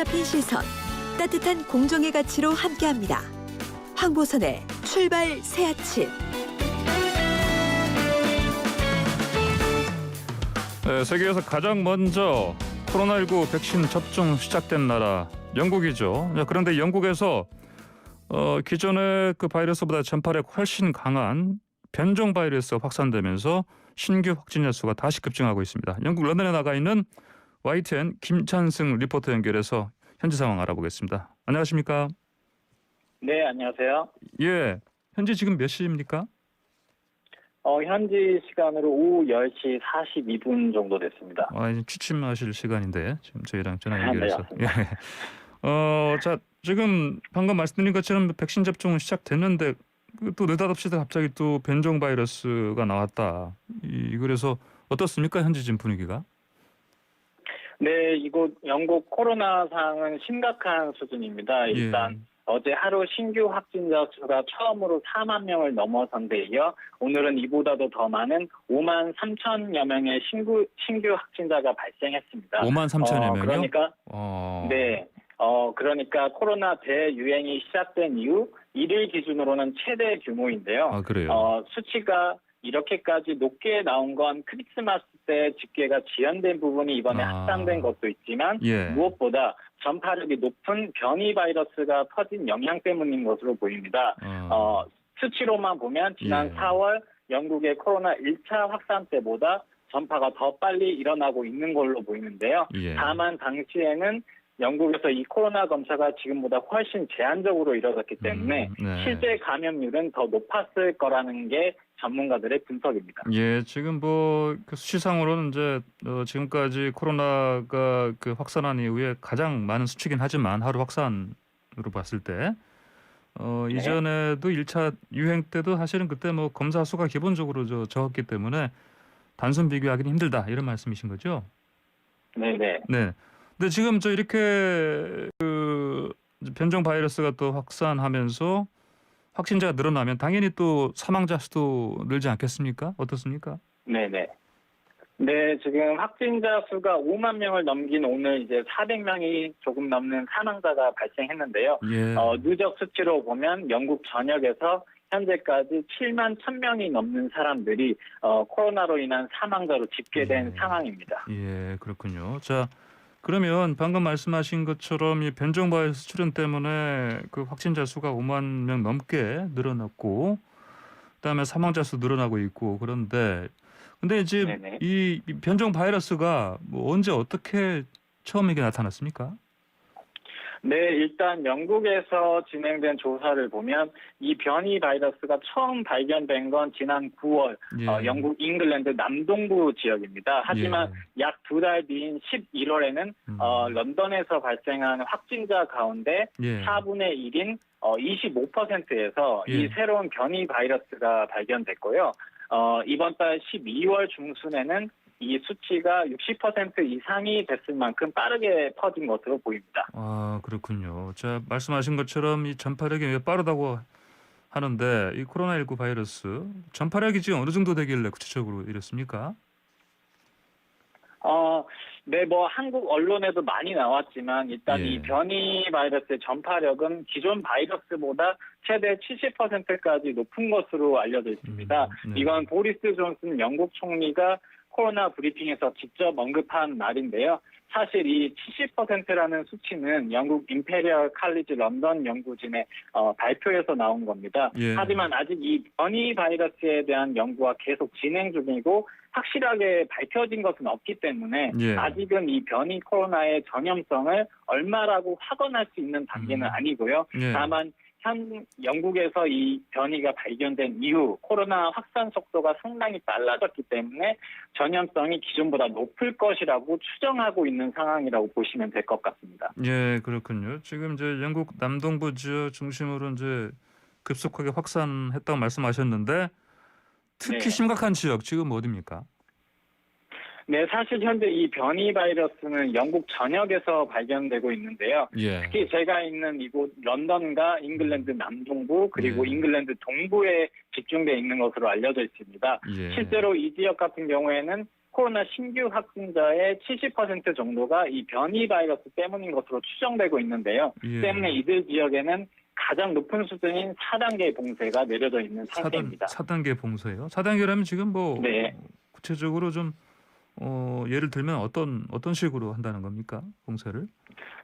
사로잡힌 시선, 따뜻한 공정의 가치로 함께합니다. 황보선의 출발 새 아침. 네, 세계에서 가장 먼저 코로나19 백신 접종 시작된 나라 영국이죠. 그런데 영국에서 기존의 그 바이러스보다 전파력 훨씬 강한 변종 바이러스가 확산되면서 신규 확진자 수가 다시 급증하고 있습니다. 영국 런던에 나가 있는 YTN 김찬승 리포터 연결해서 현지 상황 알아보겠습니다. 안녕하십니까? 네, 안녕하세요. 예, 현지 지금 몇 시입니까? 현지 시간으로 오후 10시 42분 정도 됐습니다. 이제 취침하실 시간인데 지금 저희랑 전화 연결해서. 네, 예. 자, 지금 방금 말씀드린 것처럼 백신 접종은 시작됐는데 또 느닷없이 갑자기 또 변종 바이러스가 나왔다. 그래서 어떻습니까? 현지 지금 분위기가? 네, 이곳 영국 코로나 상황은 심각한 수준입니다. 일단 어제 하루 신규 확진자 수가 처음으로 4만 명을 넘어선 데 이어 오늘은 이보다도 더 많은 5만 3천여 명의 신규 확진자가 발생했습니다. 5만 3천여 명이요? 그러니까 네. 그러니까 코로나 대유행이 시작된 이후 1일 기준으로는 최대 규모인데요. 아, 그래요? 수치가 이렇게까지 높게 나온 건 크리스마스 때 집계가 지연된 부분이 이번에 확산된 것도 있지만 무엇보다 전파력이 높은 변이 바이러스가 퍼진 영향 때문인 것으로 보입니다. 수치로만 보면 지난 4월 영국의 코로나 1차 확산 때보다 전파가 더 빨리 일어나고 있는 걸로 보이는데요. 다만 당시에는 영국에서 이 코로나 검사가 지금보다 훨씬 제한적으로 이뤄졌기 때문에 실제 감염률은 더 높았을 거라는 게 전문가들의 분석입니다. 예, 지금 그 수치상으로는 이제 지금까지 코로나가 그 확산한 이후에 가장 많은 수치긴 하지만 하루 확산으로 봤을 때 이전에도 1차 유행 때도 사실은 그때 뭐 검사 수가 기본적으로 적었기 때문에 단순 비교하기는 힘들다 이런 말씀이신 거죠? 네네. 네. 근데 지금 이렇게 그 변종 바이러스가 또 확산하면서 확진자가 늘어나면 당연히 또 사망자 수도 늘지 않겠습니까? 어떻습니까? 네네. 네, 지금 확진자 수가 5만 명을 넘긴 오늘 이제 400명이 조금 넘는 사망자가 발생했는데요. 누적 수치로 보면 영국 전역에서 현재까지 7만 1,000명이 넘는 사람들이 코로나로 인한 사망자로 집계된 상황입니다. 예, 그렇군요. 자, 그러면 방금 말씀하신 것처럼 이 변종 바이러스 출현 때문에 그 확진자 수가 5만 명 넘게 늘어났고 그다음에 사망자 수 늘어나고 있고 그런데 근데 이제 이 변종 바이러스가 뭐 언제 어떻게 처음 이게 나타났습니까? 네, 일단 영국에서 진행된 조사를 보면 이 변이 바이러스가 처음 발견된 건 지난 9월 영국 잉글랜드 남동부 지역입니다. 하지만 약 2달 뒤인 11월에는 런던에서 발생한 확진자 가운데 4분의 1인 25%에서 이 새로운 변이 바이러스가 발견됐고요. 이번 달 12월 중순에는 이 수치가 60% 이상이 됐을 만큼 빠르게 퍼진 것으로 보입니다. 아, 그렇군요. 자, 말씀하신 것처럼 이 전파력이 왜 빠르다고 하는데 이 코로나19 바이러스 전파력이 지금 어느 정도 되길래 구체적으로 이랬습니까? 네, 뭐 한국 언론에도 많이 나왔지만 일단 이 변이 바이러스의 전파력은 기존 바이러스보다 최대 70%까지 높은 것으로 알려져 있습니다. 이건 보리스 존슨 영국 총리가 코로나 브리핑에서 직접 언급한 말인데요. 사실 이 70%라는 수치는 영국 임페리얼 칼리지 런던 연구진의 발표에서 나온 겁니다. 하지만 아직 이 변이 바이러스에 대한 연구가 계속 진행 중이고 확실하게 밝혀진 것은 없기 때문에 아직은 이 변이 코로나의 전염성을 얼마라고 확언할 수 있는 단계는 아니고요. 다만 현 영국에서 이 변이가 발견된 이후 코로나 확산 속도가 상당히 빨라졌기 때문에 전염성이 기존보다 높을 것이라고 추정하고 있는 상황이라고 보시면 될 것 같습니다. 예, 그렇군요. 지금 이제 영국 남동부 지역 중심으로 이제 급속하게 확산했다고 말씀하셨는데 특히 심각한 지역 지금 어디입니까? 네, 사실 현재 이 변이 바이러스는 영국 전역에서 발견되고 있는데요. 특히 제가 있는 이곳 런던과 잉글랜드 남동부 그리고 잉글랜드 동부에 집중되어 있는 것으로 알려져 있습니다. 실제로 이 지역 같은 경우에는 코로나 신규 확진자의 70% 정도가 이 변이 바이러스 때문인 것으로 추정되고 있는데요. 예. 때문에 이들 지역에는 가장 높은 수준인 4단계 봉쇄가 내려져 있는 상태입니다. 4단계 봉쇄요? 4단계라면 지금 뭐 네. 구체적으로 좀 예를 들면 어떤 식으로 한다는 겁니까? 봉쇄를?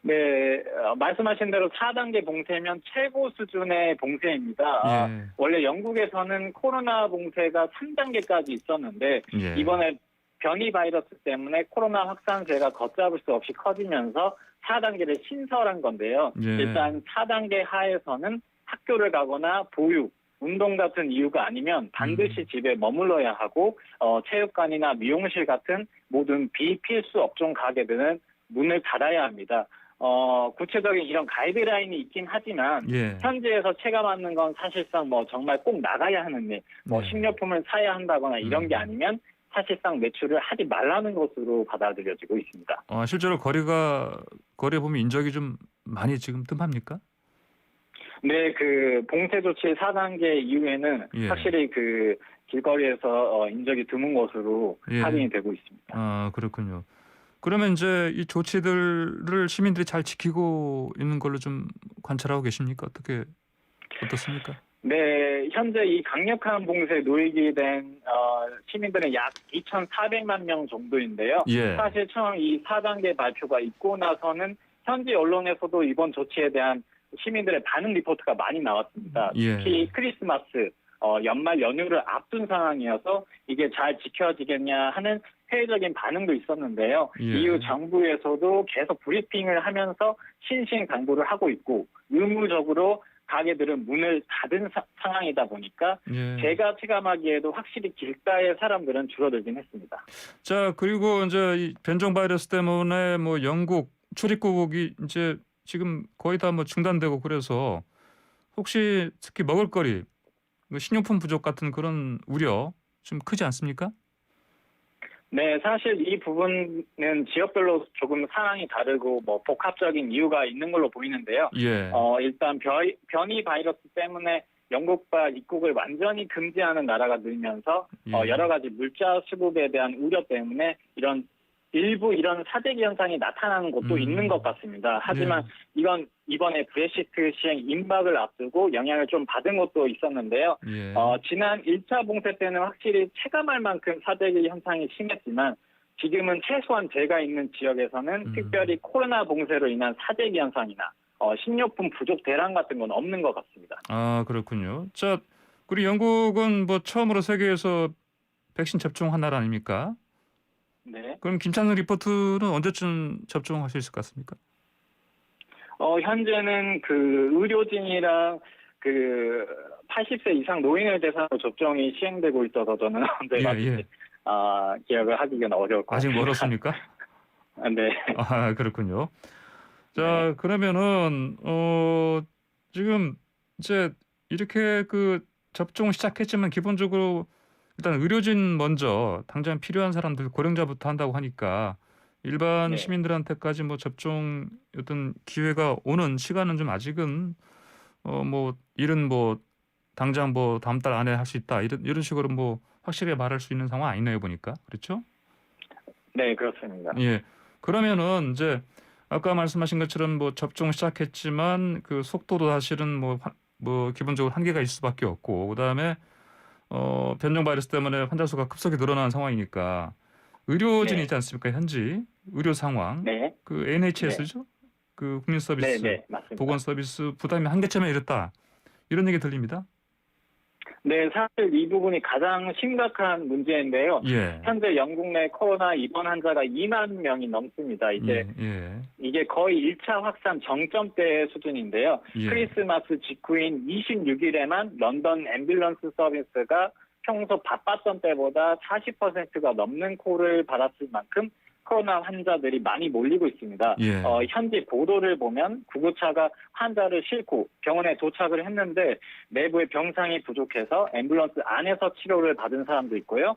네, 말씀하신 대로 4단계 봉쇄면 최고 수준의 봉쇄입니다. 예. 원래 영국에서는 코로나 봉쇄가 3단계까지 있었는데 예. 이번에 변이 바이러스 때문에 코로나 확산세가 걷잡을 수 없이 커지면서 4단계를 신설한 건데요. 예. 일단 4단계 하에서는 학교를 가거나 보육, 운동 같은 이유가 아니면 반드시 집에 머물러야 하고 체육관이나 미용실 같은 모든 비필수 업종 가게들은 문을 닫아야 합니다. 구체적인 이런 가이드라인이 있긴 하지만 예. 현지에서 체감하는 건 사실상 뭐 정말 꼭 나가야 하는 일, 뭐 네. 식료품을 사야 한다거나 이런 게 아니면 사실상 매출을 하지 말라는 것으로 받아들여지고 있습니다. 실제로 거리에 보면 인적이 좀 많이 지금 뜸합니까? 네, 그 봉쇄 조치 4단계 이후에는 예. 확실히 그 길거리에서 인적이 드문 것으로 예. 확인이 되고 있습니다. 그렇군요. 그러면 이제 이 조치들을 시민들이 잘 지키고 있는 걸로 좀 관찰하고 계십니까? 어떻습니까? 네, 현재 이 강력한 봉쇄에 놓이게 된 시민들은 약 2,400만 명 정도인데요. 예. 사실 처음 이 4단계 발표가 있고 나서는 현지 언론에서도 이번 조치에 대한 시민들의 반응 리포트가 많이 나왔습니다. 예. 특히 크리스마스, 연말 연휴를 앞둔 상황이어서 이게 잘 지켜지겠냐 하는 회의적인 반응도 있었는데요. 예. 이후 정부에서도 계속 브리핑을 하면서 신신당부를 하고 있고 의무적으로 가게들은 문을 닫은 상황이다 보니까 예. 제가 체감하기에도 확실히 길가의 사람들은 줄어들긴 했습니다. 자, 그리고 이제 이 변종 바이러스 때문에 뭐 영국 출입국이 이제 지금 거의 다 뭐 중단되고 그래서 혹시 특히 먹을거리, 식료품 부족 같은 그런 우려 좀 크지 않습니까? 네, 사실 이 부분은 지역별로 조금 상황이 다르고 뭐 복합적인 이유가 있는 걸로 보이는데요. 예. 일단 변이 바이러스 때문에 영국과 입국을 완전히 금지하는 나라가 늘면서 예. 여러 가지 물자 수급에 대한 우려 때문에 일부 이런 사재기 현상이 나타나는 곳도 있는 것 같습니다. 하지만 이건 이번에 브렉시트 시행 임박을 앞두고 영향을 좀 받은 것도 있었는데요. 예. 지난 1차 봉쇄 때는 확실히 체감할 만큼 사재기 현상이 심했지만 지금은 최소한 제가 있는 지역에서는 특별히 코로나 봉쇄로 인한 사재기 현상이나 식료품 부족 대란 같은 건 없는 것 같습니다. 그렇군요. 자, 우리 영국은 뭐 처음으로 세계에서 백신 접종한 나라 아닙니까? 네. 그럼 김찬성 리포트는 언제쯤 접종할 수 있을 것 같습니까? 현재는 그 의료진이랑 그 80세 이상 노인을 대상으로 접종이 시행되고 있어서 저는 언제 맞을지 기억을 하기는 어려울 것 아직 같습니다. 멀었습니까? 네. 그렇군요. 자, 그러면은 지금 이제 이렇게 그 접종을 시작했지만 기본적으로 일단 의료진 먼저 당장 필요한 사람들 고령자부터 한다고 하니까 일반 네. 시민들한테까지 뭐 접종 어떤 기회가 오는 시간은 좀 아직은 뭐 이른 뭐 당장 뭐 다음 달 안에 할 수 있다 이런 식으로 뭐 확실히 말할 수 있는 상황 아니네요 보니까 그렇죠? 네, 그렇습니다. 예. 그러면은 이제 아까 말씀하신 것처럼 뭐 접종 시작했지만 그 속도도 사실은 뭐 기본적으로 한계가 있을 수밖에 없고 그다음에 변종 바이러스 때문에 환자 수가 급속히 늘어나는 상황이니까 의료진이 네. 있지 않습니까? 현지 의료 상황. 네. 그 NHS죠? 그 국민 서비스, 네, 맞습니다. 보건 서비스 부담이 한계점에 이르렀다. 이런 얘기 들립니다. 네, 사실 이 부분이 가장 심각한 문제인데요. 예. 현재 영국 내 코로나 입원 환자가 2만 명이 넘습니다. 이제 이게 거의 1차 확산 정점대 수준인데요. 예. 크리스마스 직후인 26일에만 런던 앰뷸런스 서비스가 평소 바빴던 때보다 40%가 넘는 콜을 받았을 만큼 코로나 환자들이 많이 몰리고 있습니다. 예. 현지 보도를 보면 구급차가 환자를 싣고 병원에 도착을 했는데 내부에 병상이 부족해서 앰뷸런스 안에서 치료를 받은 사람도 있고요.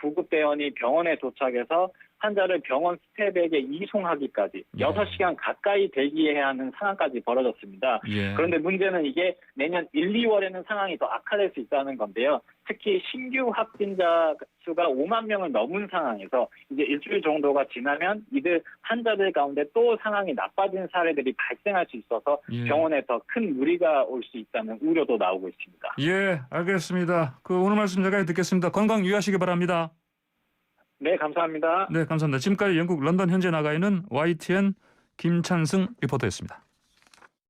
구급대원이 병원에 도착해서 환자를 병원 스태프에게 이송하기까지 예. 6시간 가까이 대기해야 하는 상황까지 벌어졌습니다. 예. 그런데 문제는 이게 내년 1, 2월에는 상황이 더 악화될 수 있다는 건데요. 특히 신규 확진자 수가 5만 명을 넘은 상황에서 이제 일주일 정도가 지나면 이들 환자들 가운데 또 상황이 나빠진 사례들이 발생할 수 있어서 예. 병원에 더 큰 무리가 올 수 있다는 우려도 나오고 있습니다. 예, 알겠습니다. 오늘 말씀 여기까지 듣겠습니다. 건강 유의하시기 바랍니다. 네, 감사합니다. 네, 감사합니다. 지금까지 영국 런던 현재 나가 있는 YTN 김찬승 리포터였습니다.